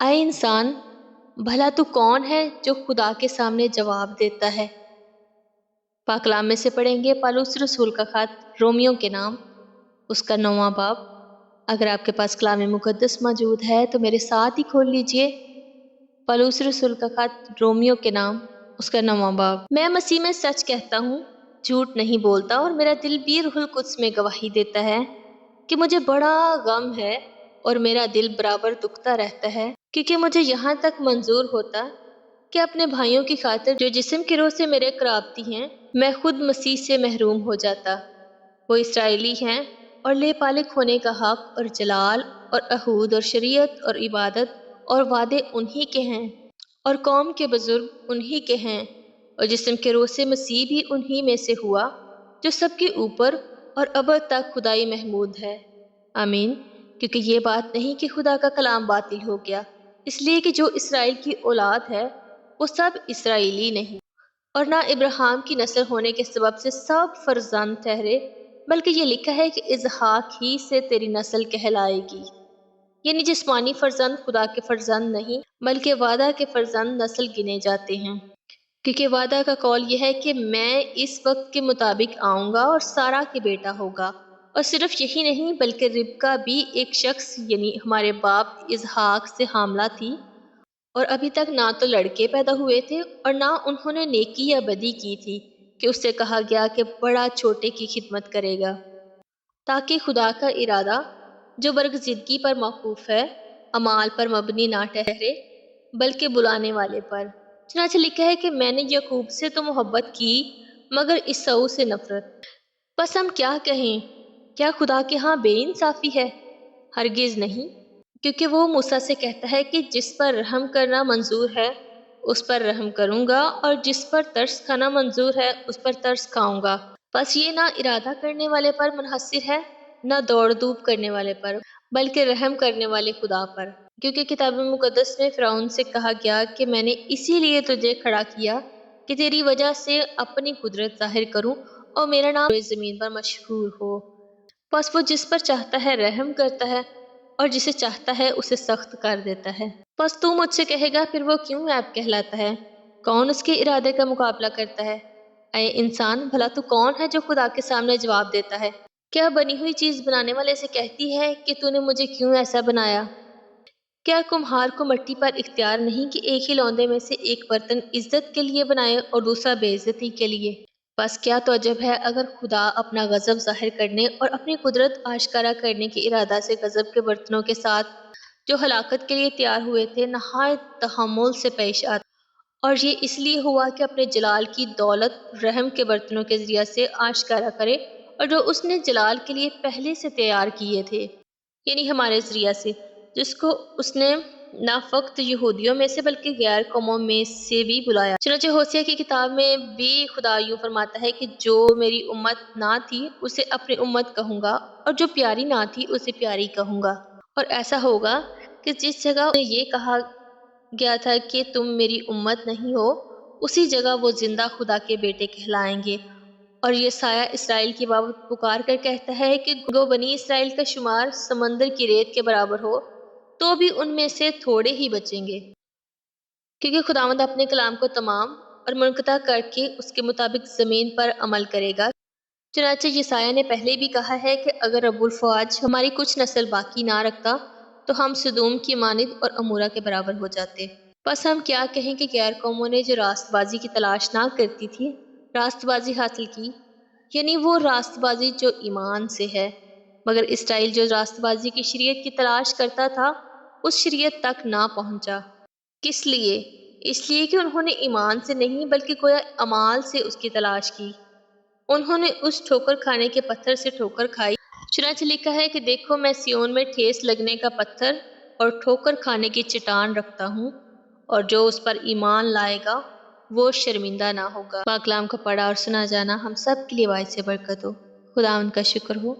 اے انسان، بھلا تو کون ہے جو خدا کے سامنے جواب دیتا ہے؟ پاک کلام میں سے پڑھیں گے پالوس رسول کا خط رومیو کے نام، اس کا 9واں باب۔ اگر آپ کے پاس کلام مقدس موجود ہے تو میرے ساتھ ہی کھول لیجئے۔ پالوس رسول کا خط رومیو کے نام، اس کا 9واں باب۔ میں مسیح میں سچ کہتا ہوں، جھوٹ نہیں بولتا، اور میرا دل بھی روح القدس میں گواہی دیتا ہے کہ مجھے بڑا غم ہے اور میرا دل برابر دکھتا رہتا ہے، کیونکہ مجھے یہاں تک منظور ہوتا کہ اپنے بھائیوں کی خاطر جو جسم کی روح سے میرے قرابتی ہیں، میں خود مسیح سے محروم ہو جاتا۔ وہ اسرائیلی ہیں اور لے پالک ہونے کا حق اور جلال اور عہود اور شریعت اور عبادت اور وعدے انہی کے ہیں، اور قوم کے بزرگ انہی کے ہیں، اور جسم کے روح سے مسیح بھی انہی میں سے ہوا، جو سب کے اوپر اور ابد تک خدائی محمود ہے۔ آمین۔ کیونکہ یہ بات نہیں کہ خدا کا کلام باطل ہو گیا، اس لیے کہ جو اسرائیل کی اولاد ہے وہ سب اسرائیلی نہیں، اور نہ ابراہیم کی نسل ہونے کے سبب سے سب فرزند ٹھہرے، بلکہ یہ لکھا ہے کہ اسحاق ہی سے تیری نسل کہلائے گی۔ یعنی جسمانی فرزند خدا کے فرزند نہیں، بلکہ وعدہ کے فرزند نسل گنے جاتے ہیں، کیونکہ وعدہ کا قول یہ ہے کہ میں اس وقت کے مطابق آؤں گا اور سارا کے بیٹا ہوگا۔ اور صرف یہی نہیں بلکہ ربکا بھی ایک شخص یعنی ہمارے باپ اسحاق سے حاملہ تھی، اور ابھی تک نہ تو لڑکے پیدا ہوئے تھے اور نہ انہوں نے نیکی یا بدی کی تھی کہ اس سے کہا گیا کہ بڑا چھوٹے کی خدمت کرے گا، تاکہ خدا کا ارادہ جو برگزیدگی پر موقوف ہے اعمال پر مبنی نہ ٹھہرے بلکہ بلانے والے پر۔ چنانچہ لکھا ہے کہ میں نے یعقوب سے تو محبت کی مگر عیساؤ سے نفرت۔ بس ہم کیا کہیں؟ کیا خدا کے ہاں بے انصافی ہے؟ ہرگز نہیں، کیونکہ وہ موسیٰ سے کہتا ہے کہ جس پر رحم کرنا منظور ہے اس پر رحم کروں گا، اور جس پر ترس کھانا منظور ہے اس پر ترس کھاؤں گا۔ بس یہ نہ ارادہ کرنے والے پر منحصر ہے، نہ دوڑ دھوپ کرنے والے پر، بلکہ رحم کرنے والے خدا پر۔ کیونکہ کتاب مقدس میں فرعون سے کہا گیا کہ میں نے اسی لیے تجھے کھڑا کیا کہ تیری وجہ سے اپنی قدرت ظاہر کروں اور میرا نام زمین پر مشہور ہو۔ بس وہ جس پر چاہتا ہے رحم کرتا ہے اور جسے چاہتا ہے اسے سخت کر دیتا ہے۔ بس تو مجھ سے کہے گا پھر وہ کیوں عیب کہلاتا ہے؟ کون اس کے ارادے کا مقابلہ کرتا ہے؟ اے انسان، بھلا تو کون ہے جو خدا کے سامنے جواب دیتا ہے؟ کیا بنی ہوئی چیز بنانے والے سے کہتی ہے کہ تو نے مجھے کیوں ایسا بنایا؟ کیا کمہار کو مٹی پر اختیار نہیں کہ ایک ہی لوندے میں سے ایک برتن عزت کے لیے بنائے اور دوسرا بے عزتی کے لیے؟ بس کیا تعجب ہے اگر خدا اپنا غضب ظاہر کرنے اور اپنی قدرت آشکارا کرنے کے ارادہ سے غضب کے برتنوں کے ساتھ جو ہلاکت کے لیے تیار ہوئے تھے نہایت تحمل سے پیش آتا، اور یہ اس لیے ہوا کہ اپنے جلال کی دولت رحم کے برتنوں کے ذریعے سے آشکارا کرے، اور جو اس نے جلال کے لیے پہلے سے تیار کیے تھے، یعنی ہمارے ذریعے سے، جس کو اس نے نہ فقط یہودیوں میں سے بلکہ غیر قوموں میں سے بھی بلایا۔ چنانچہ ہوسیہ کی کتاب میں بھی خدا یوں فرماتا ہے کہ جو میری امت نہ تھی اسے اپنی امت کہوں گا، اور جو پیاری نہ تھی اسے پیاری کہوں گا۔ اور ایسا ہوگا کہ جس جگہ یہ کہا گیا تھا کہ تم میری امت نہیں ہو، اسی جگہ وہ زندہ خدا کے بیٹے کہلائیں گے۔ اور یہ سایہ اسرائیل کی بابت پکار کر کہتا ہے کہ گو بنی اسرائیل کا شمار سمندر کی ریت کے برابر ہو تو بھی ان میں سے تھوڑے ہی بچیں گے، کیونکہ خداوند اپنے کلام کو تمام اور منقطع کر کے اس کے مطابق زمین پر عمل کرے گا۔ چنانچہ یسایہ نے پہلے بھی کہا ہے کہ اگر رب الفواج ہماری کچھ نسل باقی نہ رکھتا تو ہم سدوم کی مانند اور عمورہ کے برابر ہو جاتے۔ بس ہم کیا کہیں کہ غیر قوموں نے جو راست بازی کی تلاش نہ کرتی تھی راست بازی حاصل کی، یعنی وہ راست بازی جو ایمان سے ہے، مگر اسرائیل جو راست بازی کی شریعت کی تلاش کرتا تھا اس شریعت تک نہ پہنچا۔ کس لیے؟ اس لیے کہ انہوں نے ایمان سے نہیں بلکہ گویا اعمال سے اس کی تلاش کی۔ انہوں نے اس ٹھوکر کھانے کے پتھر سے ٹھوکر کھائی۔ چنانچہ لکھا ہے کہ دیکھو میں سیون میں ٹھیس لگنے کا پتھر اور ٹھوکر کھانے کی چٹان رکھتا ہوں، اور جو اس پر ایمان لائے گا وہ شرمندہ نہ ہوگا۔ پاک کلام کا پڑھا اور سنا جانا ہم سب کے لیے باعث برکت ہو۔ خدا ان کا شکر ہو۔